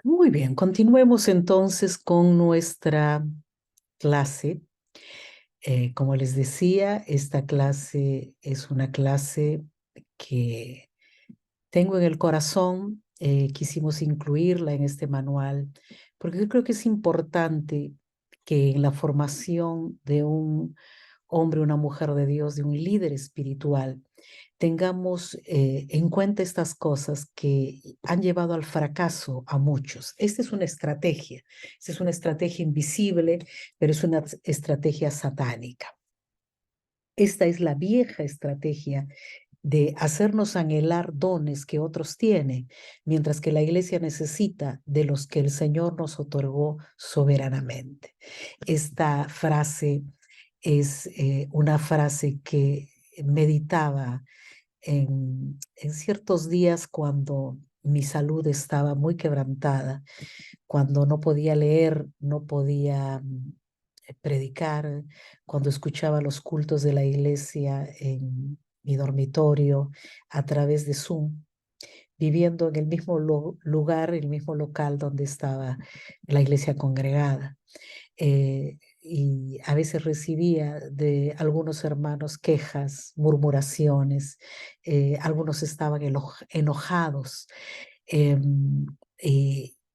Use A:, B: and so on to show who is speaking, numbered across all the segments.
A: Muy bien, continuemos entonces con nuestra clase. Como les decía, esta clase es una clase que tengo en el corazón. Quisimos incluirla en este manual porque yo creo que es importante que en la formación de un hombre, una mujer de Dios, de un líder espiritual, tengamos en cuenta estas cosas que han llevado al fracaso a muchos. Esta es una estrategia invisible, pero es una estrategia satánica. Esta es la vieja estrategia de hacernos anhelar dones que otros tienen, mientras que la iglesia necesita de los que el Señor nos otorgó soberanamente. Esta frase es una frase que meditaba en ciertos días cuando mi salud estaba muy quebrantada, cuando no podía leer, no podía predicar, cuando escuchaba los cultos de la iglesia en mi dormitorio a través de Zoom, viviendo en el mismo lugar, el mismo local donde estaba la iglesia congregada. Y a veces recibía de algunos hermanos quejas, murmuraciones, algunos estaban enojados.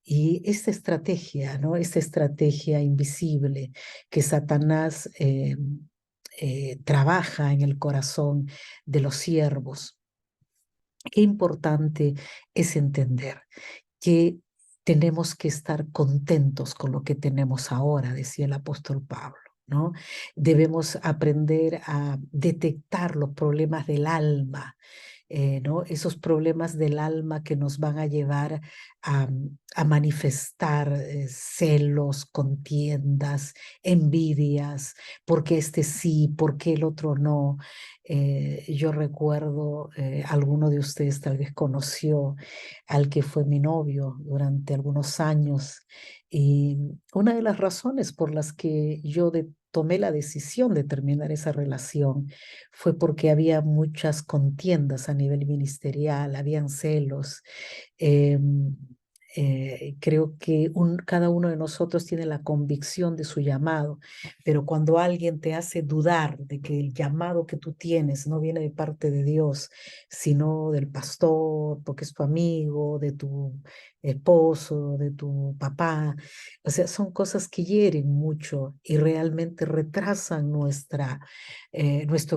A: Y esta estrategia, ¿no? Esta estrategia invisible que Satanás trabaja en el corazón de los siervos. Qué importante es entender que tenemos que estar contentos con lo que tenemos ahora, decía el apóstol Pablo, ¿no? Debemos aprender a detectar los problemas del alma, ¿no? Esos problemas del alma que nos van a llevar a manifestar celos, contiendas, envidias, porque este sí, porque el otro no. Yo recuerdo, alguno de ustedes tal vez conoció al que fue mi novio durante algunos años, y una de las razones por las que yo tomé la decisión de terminar esa relación fue porque había muchas contiendas a nivel ministerial, habían celos. Em, Creo que cada uno de nosotros tiene la convicción de su llamado, pero cuando alguien te hace dudar de que el llamado que tú tienes no viene de parte de Dios, sino del pastor, porque es tu amigo, de tu esposo, de tu papá, o sea, son cosas que hieren mucho y realmente retrasan nuestro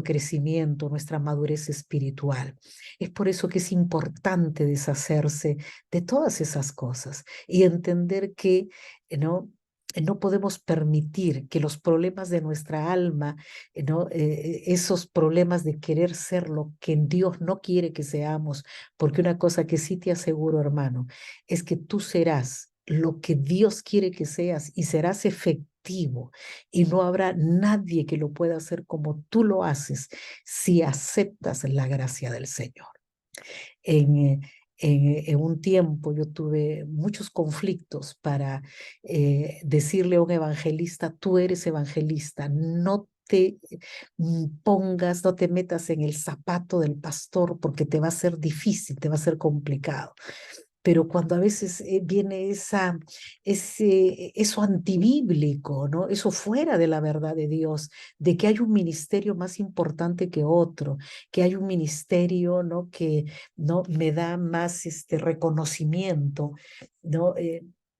A: crecimiento, nuestra madurez espiritual. Es por eso que es importante deshacerse de todas esas cosas y entender que no, no podemos permitir que los problemas de nuestra alma, ¿no? Esos problemas de querer ser lo que Dios no quiere que seamos, porque una cosa que sí te aseguro, hermano, es que tú serás lo que Dios quiere que seas y serás efectivo y no habrá nadie que lo pueda hacer como tú lo haces si aceptas la gracia del Señor. En, en un tiempo yo tuve muchos conflictos para decirle a un evangelista, tú eres evangelista, no te pongas, no te metas en el zapato del pastor porque te va a ser difícil, te va a ser complicado. Pero cuando a veces viene eso antibíblico, ¿no? Eso fuera de la verdad de Dios, de que hay un ministerio más importante que otro, que hay un ministerio, ¿no? Que no me da más reconocimiento, ¿no?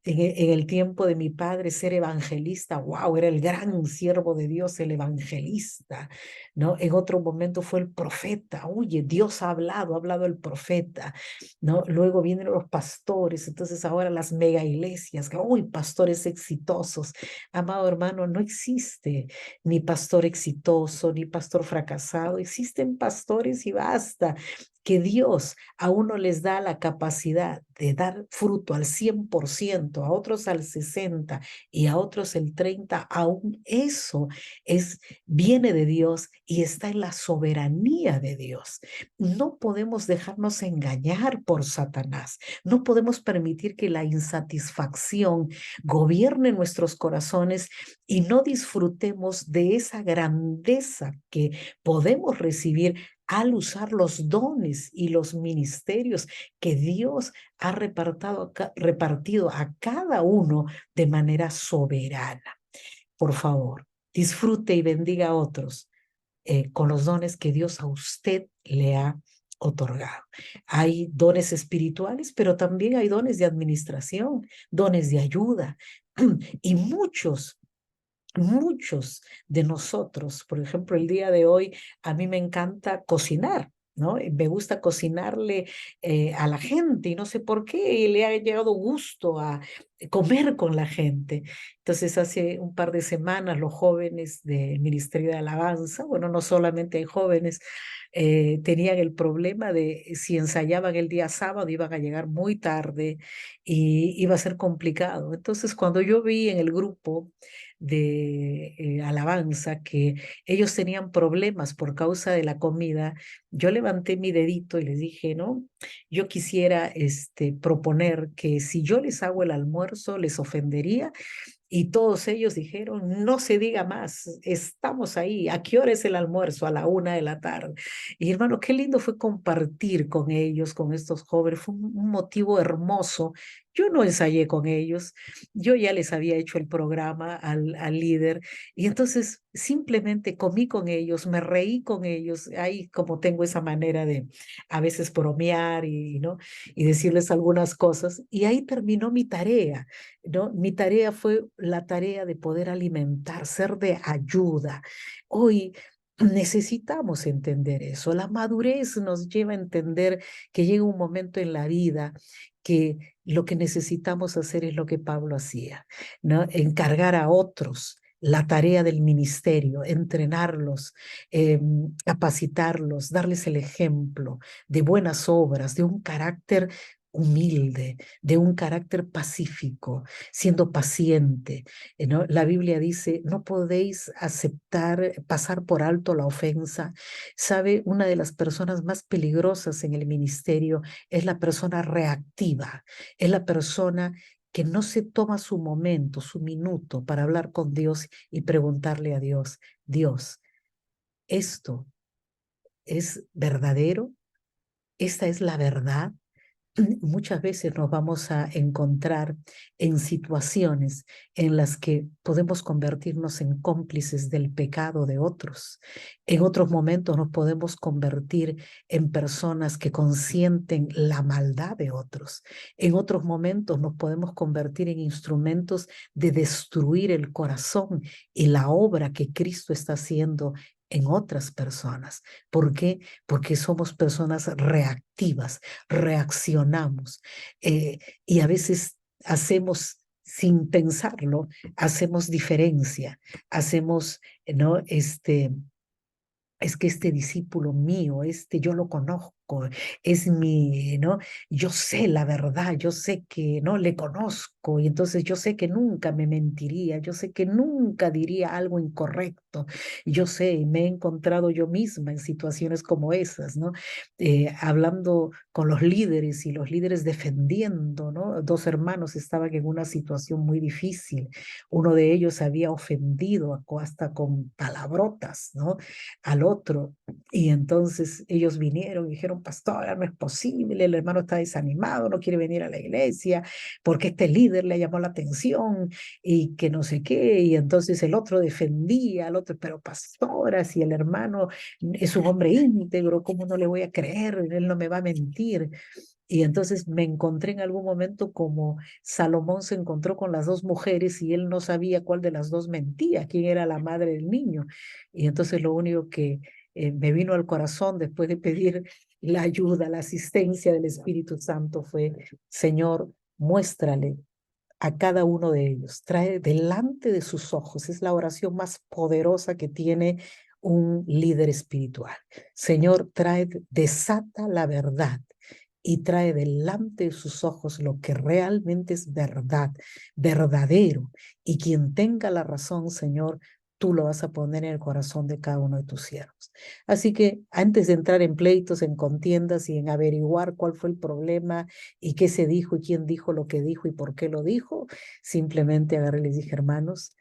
A: En el tiempo de mi padre, ser evangelista, wow, era el gran siervo de Dios, el evangelista, ¿no? En otro momento fue el profeta, oye, Dios ha hablado el profeta, ¿no? Luego vienen los pastores, entonces ahora las mega iglesias, que, uy, pastores exitosos. Amado hermano, no existe ni pastor exitoso, ni pastor fracasado, existen pastores y basta. Que Dios a uno les da la capacidad de dar fruto al 100%, a otros al 60% y a otros el 30%, aún eso viene de Dios y está en la soberanía de Dios. No podemos dejarnos engañar por Satanás. No podemos permitir que la insatisfacción gobierne nuestros corazones y no disfrutemos de esa grandeza que podemos recibir al usar los dones y los ministerios que Dios ha repartido a cada uno de manera soberana. Por favor, disfrute y bendiga a otros con los dones que Dios a usted le ha otorgado. Hay dones espirituales, pero también hay dones de administración, dones de ayuda. Y muchos de nosotros, por ejemplo, el día de hoy, a mí me encanta cocinar, ¿no? Me gusta cocinarle a la gente y no sé por qué le ha llegado gusto a comer con la gente. Entonces, hace un par de semanas los jóvenes del Ministerio de Alabanza, bueno, no solamente hay jóvenes, tenían el problema de si ensayaban el día sábado iban a llegar muy tarde y iba a ser complicado. Entonces, cuando yo vi en el grupo de alabanza que ellos tenían problemas por causa de la comida, yo levanté mi dedito y les dije, no, yo quisiera proponer que si yo les hago el almuerzo, les ofendería y todos ellos dijeron, no se diga más, estamos ahí. ¿A qué hora es el almuerzo? A la 1 de la tarde. Y hermano, qué lindo fue compartir con ellos, con estos jóvenes. Fue un motivo hermoso. Yo no ensayé con ellos, yo ya les había hecho el programa al líder y entonces simplemente comí con ellos, me reí con ellos. Ahí como tengo esa manera de a veces bromear ¿no? y decirles algunas cosas. Y ahí terminó mi tarea. ¿No? Mi tarea fue la tarea de poder alimentar, ser de ayuda. Hoy necesitamos entender eso. La madurez nos lleva a entender que llega un momento en la vida que lo que necesitamos hacer es lo que Pablo hacía, ¿no? Encargar a otros la tarea del ministerio, entrenarlos, capacitarlos, darles el ejemplo de buenas obras, de un carácter humilde, de un carácter pacífico, siendo paciente. ¿No? La Biblia dice, no podéis aceptar, pasar por alto la ofensa. ¿Sabe? Una de las personas más peligrosas en el ministerio es la persona reactiva, es la persona que no se toma su momento, su minuto para hablar con Dios y preguntarle a Dios, Dios, ¿esto es verdadero? ¿Esta es la verdad? Muchas veces nos vamos a encontrar en situaciones en las que podemos convertirnos en cómplices del pecado de otros. En otros momentos nos podemos convertir en personas que consienten la maldad de otros. En otros momentos nos podemos convertir en instrumentos de destruir el corazón y la obra que Cristo está haciendo en otras personas. ¿Por qué? Porque somos personas reactivas, reaccionamos y a veces hacemos sin pensarlo, hacemos diferencia, hacemos, ¿no? Es que este discípulo mío, yo lo conozco, es mi, ¿no? Yo sé la verdad, yo sé que, ¿no? Le conozco y entonces yo sé que nunca me mentiría, yo sé que nunca diría algo incorrecto, yo sé, y me he encontrado yo misma en situaciones como esas, ¿no? Hablando con los líderes y los líderes defendiendo, ¿no? Dos hermanos estaban en una situación muy difícil, uno de ellos había ofendido hasta con palabrotas, ¿no? Al otro. Y entonces ellos vinieron y dijeron, pastora, no es posible, el hermano está desanimado, no quiere venir a la iglesia, porque este líder le llamó la atención y que no sé qué. Y entonces el otro defendía al otro, pero pastora, si el hermano es un hombre íntegro, ¿cómo no le voy a creer? Él no me va a mentir. Y entonces me encontré en algún momento como Salomón se encontró con las dos mujeres y él no sabía cuál de las dos mentía, quién era la madre del niño. Y entonces lo único que me vino al corazón después de pedir la ayuda, la asistencia del Espíritu Santo fue, Señor, muéstrale a cada uno de ellos, trae delante de sus ojos, es la oración más poderosa que tiene un líder espiritual. Señor, trae, desata la verdad y trae delante de sus ojos lo que realmente es verdad, verdadero. Y quien tenga la razón, Señor, tú lo vas a poner en el corazón de cada uno de tus siervos. Así que antes de entrar en pleitos, en contiendas y en averiguar cuál fue el problema y qué se dijo y quién dijo lo que dijo y por qué lo dijo, simplemente agarré y les dije, hermanos,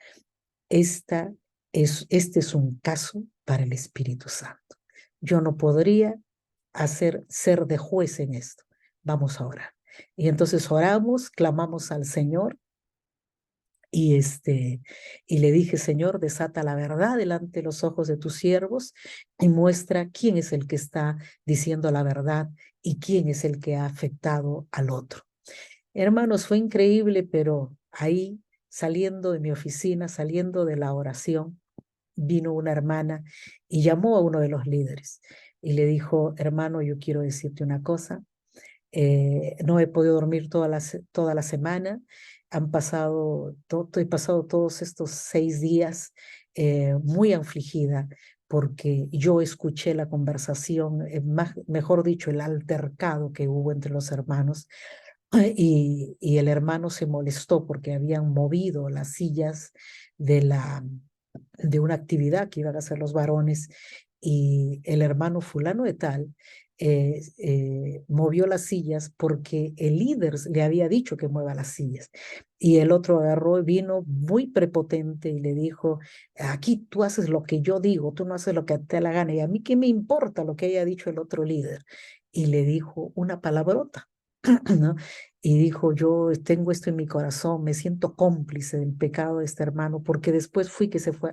A: este es un caso para el Espíritu Santo. yo no podría ser de juez en esto. Vamos a orar. Y entonces oramos, clamamos al Señor y, y le dije, Señor, desata la verdad delante de los ojos de tus siervos y muestra quién es el que está diciendo la verdad y quién es el que ha afectado al otro. Hermanos, fue increíble, pero ahí, saliendo de mi oficina, saliendo de la oración, vino una hermana y llamó a uno de los líderes y le dijo, hermano, yo quiero decirte una cosa. No he podido dormir toda la semana. He pasado todos estos 6 días muy afligida porque yo escuché la conversación, mejor dicho, el altercado que hubo entre los hermanos. Y el hermano se molestó porque habían movido las sillas de de una actividad que iban a hacer los varones y el hermano fulano de tal movió las sillas porque el líder le había dicho que mueva las sillas. Y el otro agarró, vino muy prepotente y le dijo, aquí tú haces lo que yo digo, tú no haces lo que te da la gana. Y a mí qué me importa lo que haya dicho el otro líder. Y le dijo una palabrota. ¿No? Y dijo, yo tengo esto en mi corazón, me siento cómplice del pecado de este hermano, porque después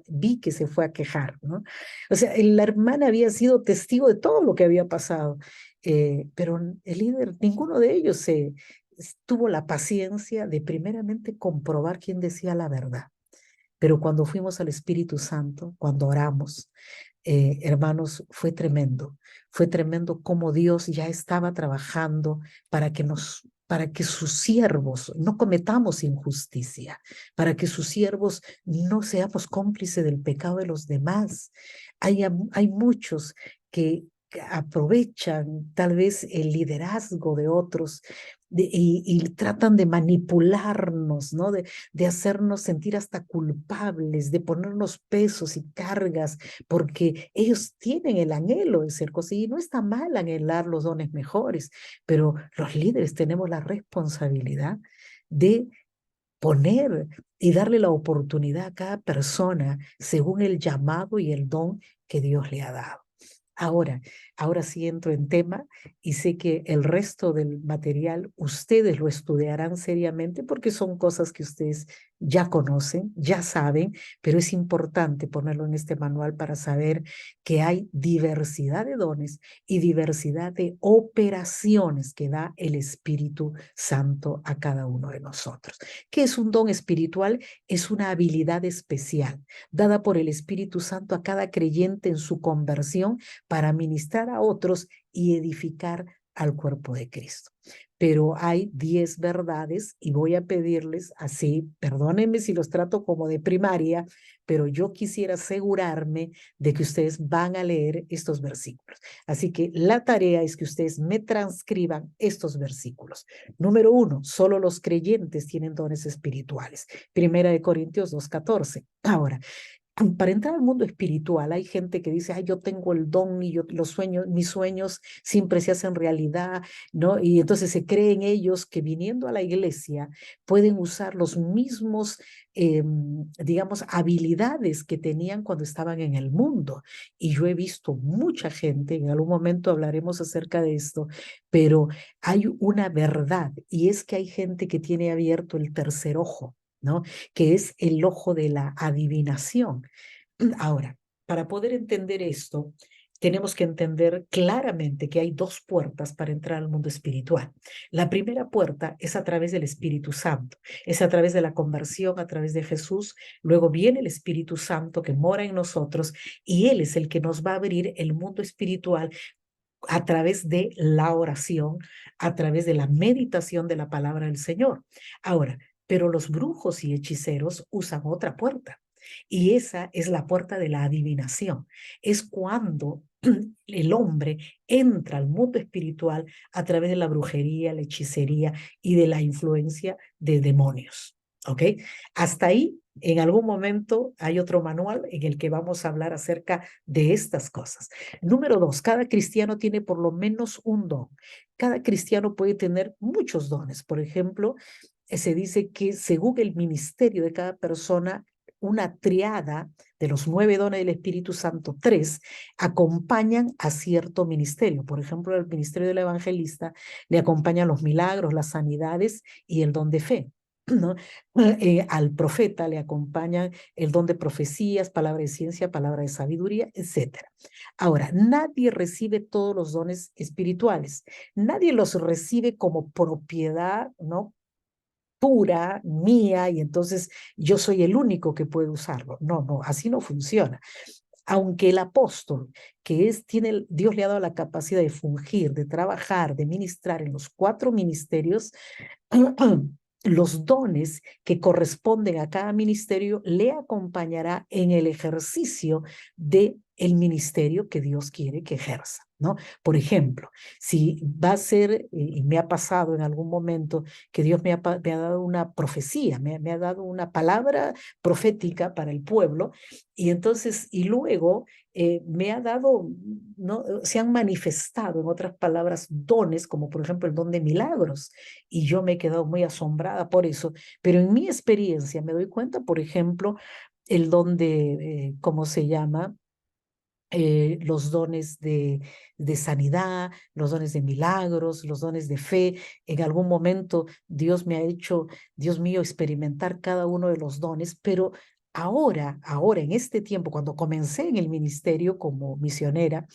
A: vi que se fue a quejar, ¿no? O sea, la hermana había sido testigo de todo lo que había pasado, pero el líder, ninguno de ellos tuvo la paciencia de primeramente comprobar quién decía la verdad. Pero cuando fuimos al Espíritu Santo, cuando oramos, hermanos, fue tremendo cómo Dios ya estaba trabajando para que sus siervos no cometamos injusticia, para que sus siervos no seamos cómplices del pecado de los demás. Hay muchos que aprovechan tal vez el liderazgo de otros y tratan de manipularnos, ¿no? De hacernos sentir hasta culpables, de ponernos pesos y cargas, porque ellos tienen el anhelo de ser cosas y no está mal anhelar los dones mejores, pero los líderes tenemos la responsabilidad de poner y darle la oportunidad a cada persona según el llamado y el don que Dios le ha dado. Ahora, ahora sí entro en tema y sé que el resto del material ustedes lo estudiarán seriamente porque son cosas que ustedes ya conocen, ya saben, pero es importante ponerlo en este manual para saber que hay diversidad de dones y diversidad de operaciones que da el Espíritu Santo a cada uno de nosotros. ¿Qué es un don espiritual? Es una habilidad especial dada por el Espíritu Santo a cada creyente en su conversión para ministrar a otros y edificar al cuerpo de Cristo. Pero hay 10 verdades y voy a pedirles así, perdónenme si los trato como de primaria, pero yo quisiera asegurarme de que ustedes van a leer estos versículos. Así que la tarea es que ustedes me transcriban estos versículos. Número 1, solo los creyentes tienen dones espirituales. Primera de Corintios 2:14. Ahora, para entrar al mundo espiritual, hay gente que dice, ay, yo tengo el don y yo los sueños, mis sueños siempre se hacen realidad, ¿no? Y entonces se creen ellos que viniendo a la iglesia pueden usar los mismos, digamos, habilidades que tenían cuando estaban en el mundo. Y yo he visto mucha gente, en algún momento hablaremos acerca de esto, pero hay una verdad y es que hay gente que tiene abierto el tercer ojo, ¿no? Que es el ojo de la adivinación. Ahora, para poder entender esto, tenemos que entender claramente que hay dos puertas para entrar al mundo espiritual. La primera puerta es a través del Espíritu Santo, es a través de la conversión, a través de Jesús. Luego viene el Espíritu Santo que mora en nosotros y Él es el que nos va a abrir el mundo espiritual a través de la oración, a través de la meditación de la palabra del Señor. Ahora, pero los brujos y hechiceros usan otra puerta. Y esa es la puerta de la adivinación. Es cuando el hombre entra al mundo espiritual a través de la brujería, la hechicería y de la influencia de demonios. ¿Ok? Hasta ahí, en algún momento hay otro manual en el que vamos a hablar acerca de estas cosas. Número 2, cada cristiano tiene por lo menos un don. Cada cristiano puede tener muchos dones. Por ejemplo, se dice que según el ministerio de cada persona, una triada de los 9 dones del Espíritu Santo, 3 acompañan a cierto ministerio. Por ejemplo, el ministerio del evangelista le acompañan los milagros, las sanidades y el don de fe, ¿no? Al profeta le acompañan el don de profecías, palabra de ciencia, palabra de sabiduría, etcétera. Ahora, nadie recibe todos los dones espirituales. Nadie los recibe como propiedad, ¿no?, pura, mía, y entonces yo soy el único que puede usarlo. No, no, así no funciona. Aunque el apóstol, Dios le ha dado la capacidad de fungir, de trabajar, de ministrar en los 4 ministerios, los dones que corresponden a cada ministerio le acompañará en el ejercicio de el ministerio que Dios quiere que ejerza, ¿no? Por ejemplo, si va a ser, y me ha pasado en algún momento, que Dios me ha dado una profecía, me ha dado una palabra profética para el pueblo, y entonces, y luego me ha dado, ¿no?, se han manifestado, en otras palabras, dones, como por ejemplo el don de milagros, y yo me he quedado muy asombrada por eso, pero en mi experiencia me doy cuenta, por ejemplo, el don de, ¿cómo se llama? Los dones de sanidad, los dones de milagros, los dones de fe. En algún momento Dios me ha hecho, Dios mío, experimentar cada uno de los dones, pero ahora en este tiempo, cuando comencé en el ministerio como misionera,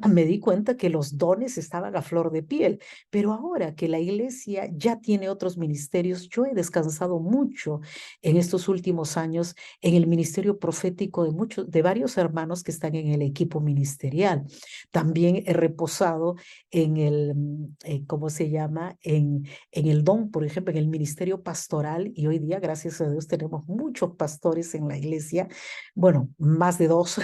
A: me di cuenta que los dones estaban a flor de piel, pero ahora que la iglesia ya tiene otros ministerios, yo he descansado mucho en estos últimos años en el ministerio profético de varios hermanos que están en el equipo ministerial. También he reposado en ¿cómo se llama? En el don, por ejemplo, en el ministerio pastoral, y hoy día, gracias a Dios, tenemos muchos pastores en la iglesia, bueno, más de 2,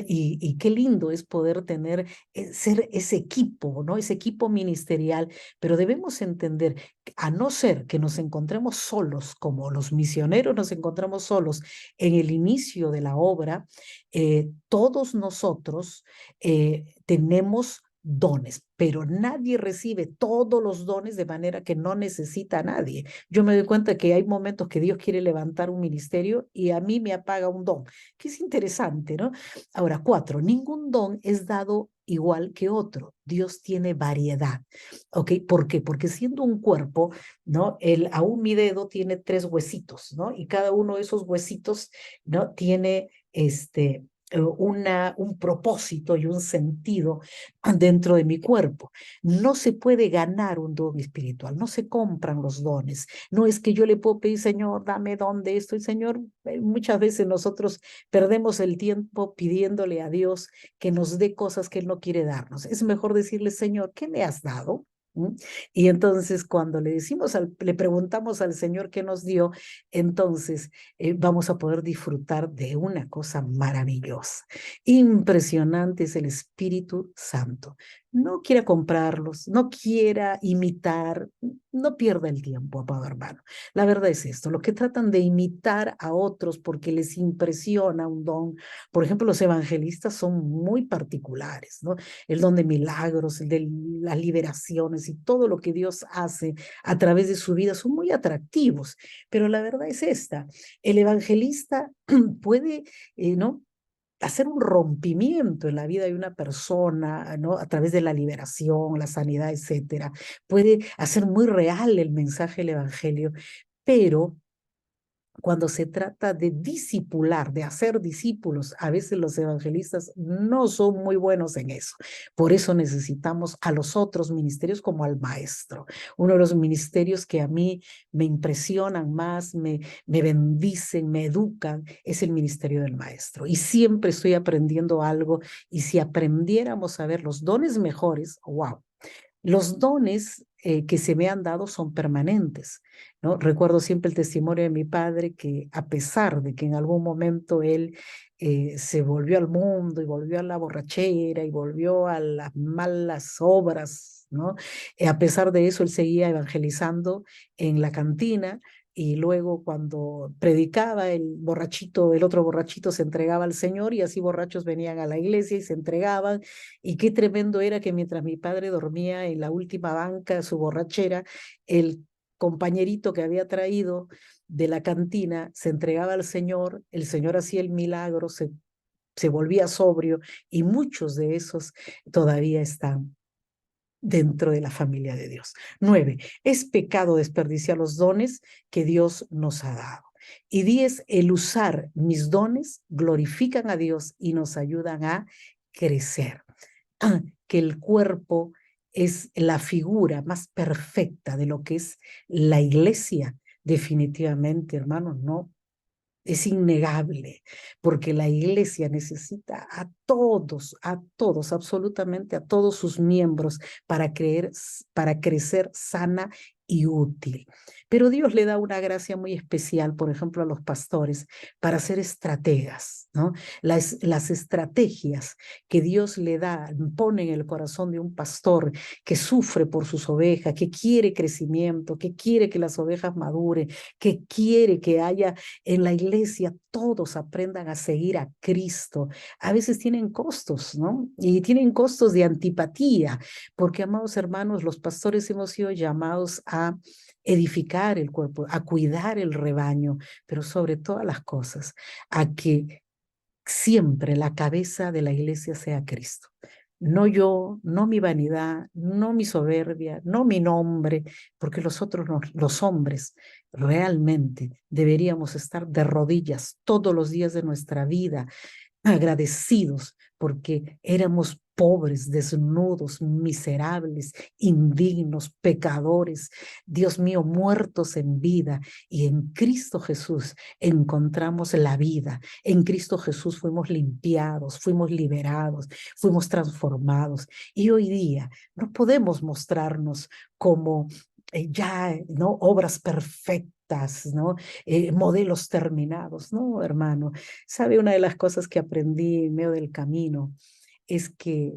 A: y qué lindo es poder tener, ser ese equipo, ¿no? Ese equipo ministerial, pero debemos entender, a no ser que nos encontremos solos, como los misioneros nos encontramos solos en el inicio de la obra, todos nosotros tenemos dones, pero nadie recibe todos los dones de manera que no necesita a nadie. Yo me doy cuenta que hay momentos que Dios quiere levantar un ministerio y a mí me apaga un don, que es interesante, ¿no? Ahora, 4, ningún don es dado igual que otro. Dios tiene variedad. ¿Ok? ¿Por qué? Porque siendo un cuerpo, ¿no? Aún mi dedo tiene 3 huesitos, ¿no? Y cada uno de esos huesitos, ¿no?, tiene un propósito y un sentido dentro de mi cuerpo. No se puede ganar un don espiritual, no se compran los dones. No es que yo le puedo pedir, Señor, dame don de esto. Y Señor, muchas veces nosotros perdemos el tiempo pidiéndole a Dios que nos dé cosas que Él no quiere darnos. Es mejor decirle, Señor, ¿qué me has dado? Y entonces cuando le preguntamos al Señor qué nos dio, entonces vamos a poder disfrutar de una cosa maravillosa. Impresionante es el Espíritu Santo. No quiera comprarlos, no quiera imitar, no pierda el tiempo, amado hermano. La verdad es esto, los que tratan de imitar a otros porque les impresiona un don, por ejemplo, los evangelistas son muy particulares, ¿no? El don de milagros, el de las liberaciones y todo lo que Dios hace a través de su vida son muy atractivos, pero la verdad es esta, el evangelista puede, ¿no?, hacer un rompimiento en la vida de una persona, ¿no?, a través de la liberación, la sanidad, etcétera. Puede hacer muy real el mensaje del evangelio, pero cuando se trata de discipular, de hacer discípulos, a veces los evangelistas no son muy buenos en eso. Por eso necesitamos a los otros ministerios como al maestro. Uno de los ministerios que a mí me impresionan más, me bendicen, me educan, es el ministerio del maestro. Y siempre estoy aprendiendo algo. Y si aprendiéramos a ver los dones mejores, wow. Los dones que se me han dado son permanentes, ¿no? Recuerdo siempre el testimonio de mi padre que a pesar de que en algún momento él se volvió al mundo y volvió a la borrachera y volvió a las malas obras, ¿no? A pesar de eso, él seguía evangelizando en la cantina y luego cuando predicaba, el otro borrachito se entregaba al Señor y así borrachos venían a la iglesia y se entregaban. Y qué tremendo era que mientras mi padre dormía en la última banca de su borrachera, él compañerito que había traído de la cantina, se entregaba al Señor, el Señor hacía el milagro, se volvía sobrio, y muchos de esos todavía están dentro de la familia de Dios. 9, es pecado desperdiciar los dones que Dios nos ha dado. Y 10, el usar mis dones glorifican a Dios y nos ayudan a crecer. Que el cuerpo es la figura más perfecta de lo que es la iglesia. Definitivamente, hermanos, no, es innegable, porque la iglesia necesita a todos, absolutamente a todos sus miembros para crecer sana y útil. Pero Dios le da una gracia muy especial, por ejemplo, a los pastores, para ser estrategas, ¿no? Las estrategias que Dios le da, pone en el corazón de un pastor que sufre por sus ovejas, que quiere crecimiento, que quiere que las ovejas maduren, que quiere que haya en la iglesia todos aprendan a seguir a Cristo. A veces tienen costos, ¿no? Y tienen costos de antipatía, porque, amados hermanos, los pastores hemos sido llamados a edificar el cuerpo, a cuidar el rebaño, pero sobre todas las cosas, a que siempre la cabeza de la iglesia sea Cristo. No yo, no mi vanidad, no mi soberbia, no mi nombre, porque los otros, los hombres, realmente deberíamos estar de rodillas todos los días de nuestra vida, agradecidos porque éramos pobres, desnudos, miserables, indignos, pecadores, Dios mío, muertos en vida, y en Cristo Jesús encontramos la vida. En Cristo Jesús fuimos limpiados, fuimos liberados, fuimos transformados, y hoy día no podemos mostrarnos como ya, ¿no? Obras perfectas, ¿no? Modelos terminados, ¿no, hermano? ¿Sabe? Una de las cosas que aprendí en medio del camino es que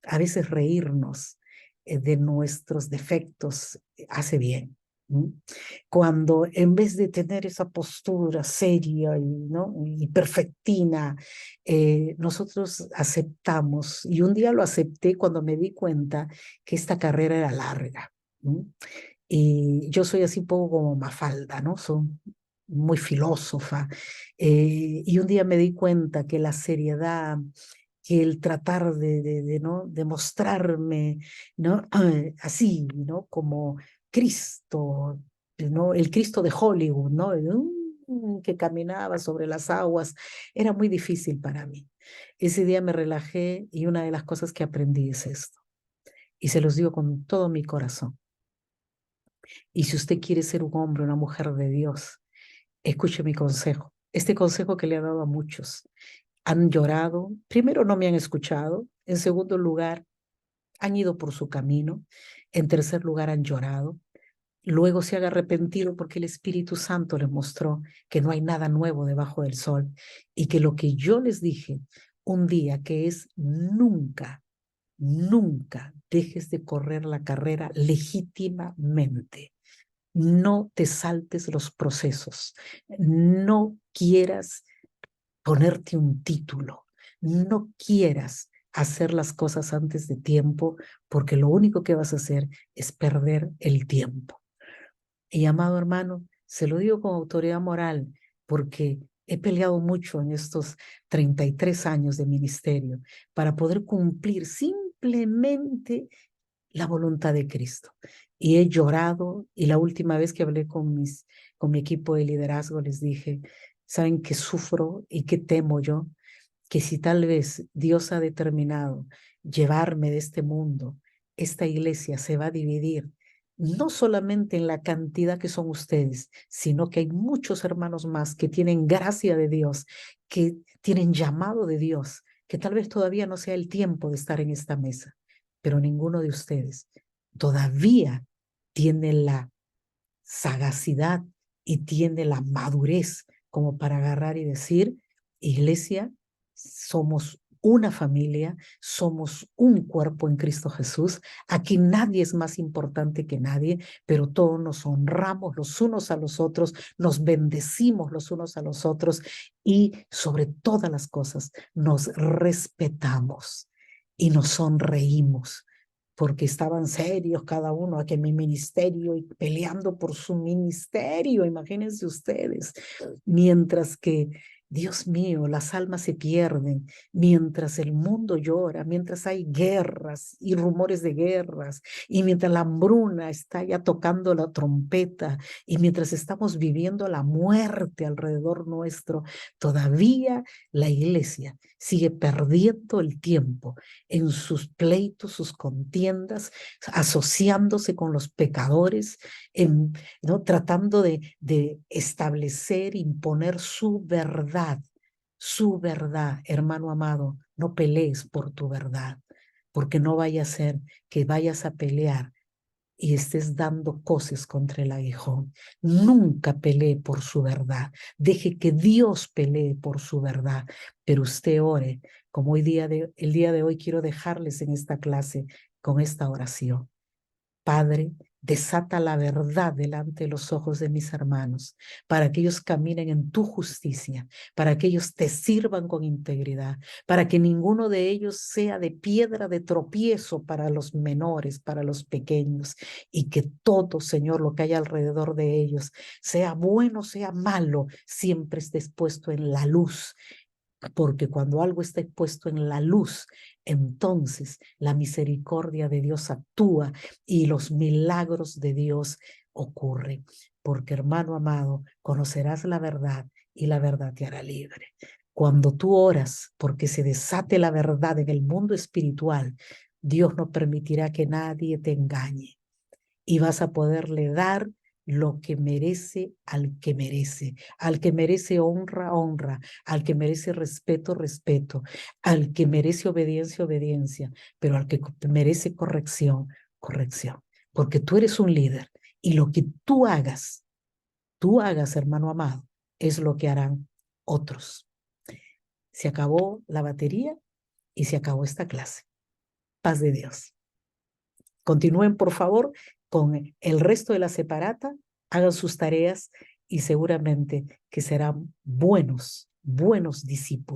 A: a veces reírnos de nuestros defectos hace bien. ¿Mm? Cuando en vez de tener esa postura seria y, ¿no? y perfectina, nosotros aceptamos, y un día lo acepté cuando me di cuenta que esta carrera era larga. ¿Mm? Y yo soy así un poco como Mafalda, ¿no? Soy muy filósofa. Y un día me di cuenta que la seriedad, que el tratar ¿no? de mostrarme, ¿no? Así, ¿no? Como Cristo, ¿no? El Cristo de Hollywood, ¿no? Que caminaba sobre las aguas, era muy difícil para mí. Ese día me relajé, y una de las cosas que aprendí es esto. Y se los digo con todo mi corazón. Y si usted quiere ser un hombre, una mujer de Dios, escuche mi consejo. Este consejo que le he dado a muchos. Han llorado. Primero, no me han escuchado. En segundo lugar, han ido por su camino. En tercer lugar, han llorado. Luego se han arrepentido porque el Espíritu Santo les mostró que no hay nada nuevo debajo del sol, y que lo que yo les dije un día, que es nunca, nunca dejes de correr la carrera legítimamente. No te saltes los procesos, no quieras ponerte un título, no quieras hacer las cosas antes de tiempo, porque lo único que vas a hacer es perder el tiempo. Y, amado hermano, se lo digo con autoridad moral, porque he peleado mucho en estos 33 años de ministerio para poder cumplir simplemente la voluntad de Cristo. Y he llorado, y la última vez que hablé con mi equipo de liderazgo les dije, ¿saben qué sufro y qué temo yo? Que si tal vez Dios ha determinado llevarme de este mundo, esta iglesia se va a dividir, no solamente en la cantidad que son ustedes, sino que hay muchos hermanos más que tienen gracia de Dios, que tienen llamado de Dios, que tal vez todavía no sea el tiempo de estar en esta mesa, pero ninguno de ustedes todavía tiene la sagacidad y tiene la madurez como para agarrar y decir, iglesia, somos una familia, somos un cuerpo en Cristo Jesús. Aquí nadie es más importante que nadie, pero todos nos honramos los unos a los otros, nos bendecimos los unos a los otros, y sobre todas las cosas nos respetamos y nos sonreímos, porque estaban serios cada uno, a que mi ministerio y peleando por su ministerio, imagínense ustedes, mientras que, Dios mío, las almas se pierden, mientras el mundo llora, mientras hay guerras y rumores de guerras, y mientras la hambruna está ya tocando la trompeta, y mientras estamos viviendo la muerte alrededor nuestro, todavía la iglesia sigue perdiendo el tiempo en sus pleitos, sus contiendas, asociándose con los pecadores, ¿no? Tratando de establecer, imponer su verdad, hermano amado. No pelees por tu verdad, porque no vaya a ser que vayas a pelear y estés dando coces contra el aguijón. Nunca pelee por su verdad. Deje que Dios pelee por su verdad. Pero usted ore, como el día de hoy quiero dejarles en esta clase con esta oración. Padre, desata la verdad delante de los ojos de mis hermanos, para que ellos caminen en tu justicia, para que ellos te sirvan con integridad, para que ninguno de ellos sea de piedra de tropiezo para los menores, para los pequeños, y que todo, Señor, lo que hay alrededor de ellos, sea bueno, sea malo, siempre esté expuesto en la luz, porque cuando algo está expuesto en la luz, entonces la misericordia de Dios actúa y los milagros de Dios ocurren. Porque, hermano amado, conocerás la verdad y la verdad te hará libre. Cuando tú oras porque se desate la verdad en el mundo espiritual, Dios no permitirá que nadie te engañe y vas a poderle dar lo que merece al que merece honra, honra, al que merece respeto, respeto, al que merece obediencia, obediencia, pero al que merece corrección, corrección, porque tú eres un líder y lo que tú hagas, hermano amado, es lo que harán otros. Se acabó la batería y se acabó esta clase. Paz de Dios. Continúen, por favor, con el resto de la separata, hagan sus tareas y seguramente que serán buenos discípulos.